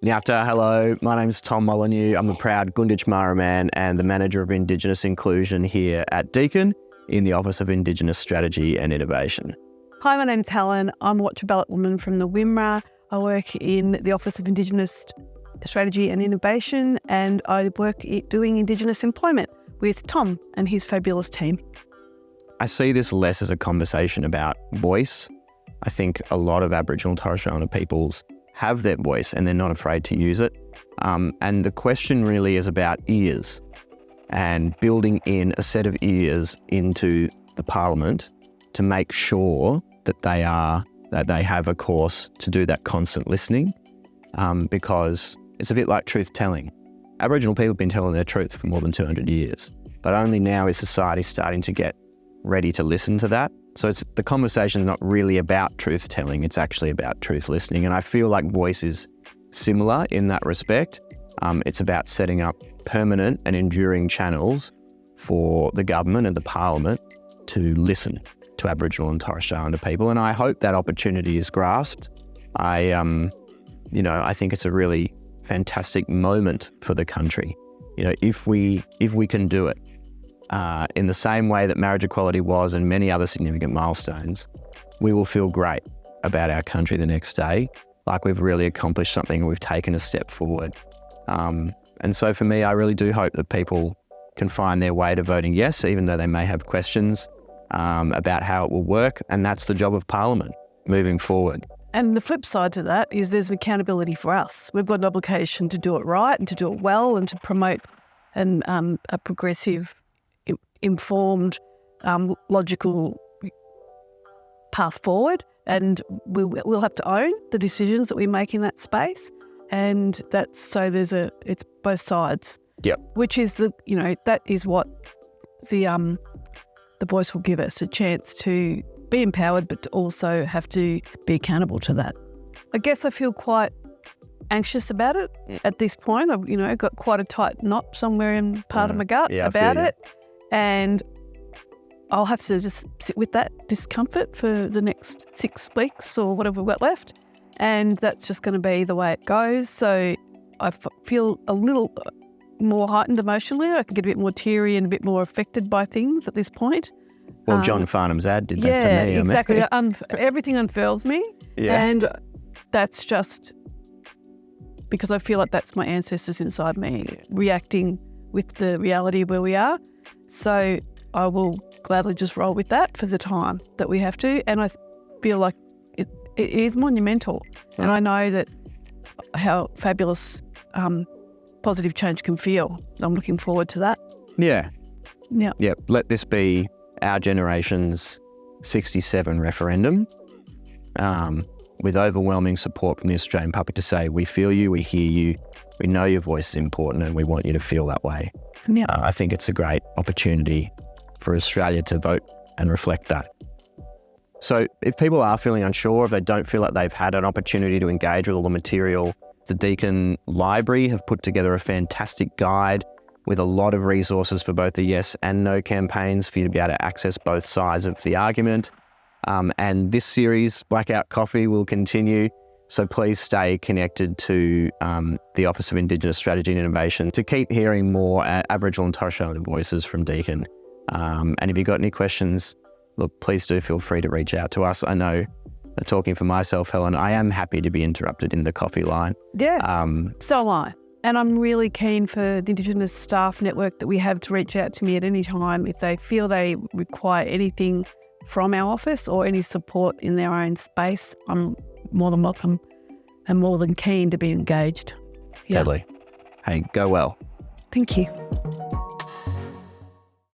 Nyapta, hello. My name's Tom Molyneux. I'm a proud Gunditj Mara man and the Manager of Indigenous Inclusion here at Deakin in the Office of Indigenous Strategy and Innovation. Hi, my name's Helen. I'm a Watcher Ballot woman from the Wimmera. I work in the Office of Indigenous Strategy and Innovation, and I work doing Indigenous employment with Tom and his fabulous team. I see this less as a conversation about voice. I think a lot of Aboriginal and Torres Strait Islander peoples have their voice and they're not afraid to use it. And the question really is about ears and building in a set of ears into the Parliament to make sure that they have a course to do that constant listening, because it's a bit like truth telling. Aboriginal people have been telling their truth for more than 200 years, but only now is society starting to get ready to listen to that. So the conversation is not really about truth telling, it's actually about truth listening. And I feel like voice is similar in that respect. It's about setting up permanent and enduring channels for the government and the Parliament to listen to Aboriginal and Torres Strait Islander people. And I hope that opportunity is grasped. I think it's a really fantastic moment for the country. If we can do it, in the same way that marriage equality was and many other significant milestones, we will feel great about our country the next day, like we've really accomplished something and we've taken a step forward. And so for me, I really do hope that people can find their way to voting yes, even though they may have questions about how it will work. And that's the job of Parliament moving forward. And the flip side to that is there's accountability for us. We've got an obligation to do it right and to do it well and to promote a progressive, informed, logical path forward, and we'll have to own the decisions that we make in that space, and it's both sides. Yep. Which is that is what the voice will give us, a chance to be empowered, but to also have to be accountable to that. I guess I feel quite anxious about it at this point. I've got quite a tight knot somewhere in part of my gut about it. And I'll have to just sit with that discomfort for the next 6 weeks or whatever we've got left. And that's just going to be the way it goes. So I feel a little more heightened emotionally. I can get a bit more teary and a bit more affected by things at this point. Well, John Farnham's ad did that to me. Yeah, exactly. Everything unfurls me. Yeah. And that's just because I feel like that's my ancestors inside me reacting with the reality of where we are. So I will gladly just roll with that for the time that we have to. And I feel like it is monumental. Yeah. And I know that how fabulous positive change can feel. I'm looking forward to that. Yeah. Yeah. Yeah. Let this be our generation's 67 referendum, with overwhelming support from the Australian public to say, we feel you, we hear you, we know your voice is important and we want you to feel that way. Yeah. I think it's a great opportunity for Australia to vote and reflect that. So if people are feeling unsure, if they don't feel like they've had an opportunity to engage with all the material, the Deakin Library have put together a fantastic guide with a lot of resources for both the yes and no campaigns for you to be able to access both sides of the argument. And this series, Blackout Coffee, will continue. So please stay connected to the Office of Indigenous Strategy and Innovation to keep hearing more Aboriginal and Torres Strait Islander voices from Deakin. And if you've got any questions, look, please do feel free to reach out to us. I know, talking for myself, Helen, I am happy to be interrupted in the coffee line. Yeah, so am I. And I'm really keen for the Indigenous staff network that we have to reach out to me at any time if they feel they require anything from our office or any support in their own space. I'm more than welcome and more than keen to be engaged. Yeah. Totally. Hey, go well. Thank you.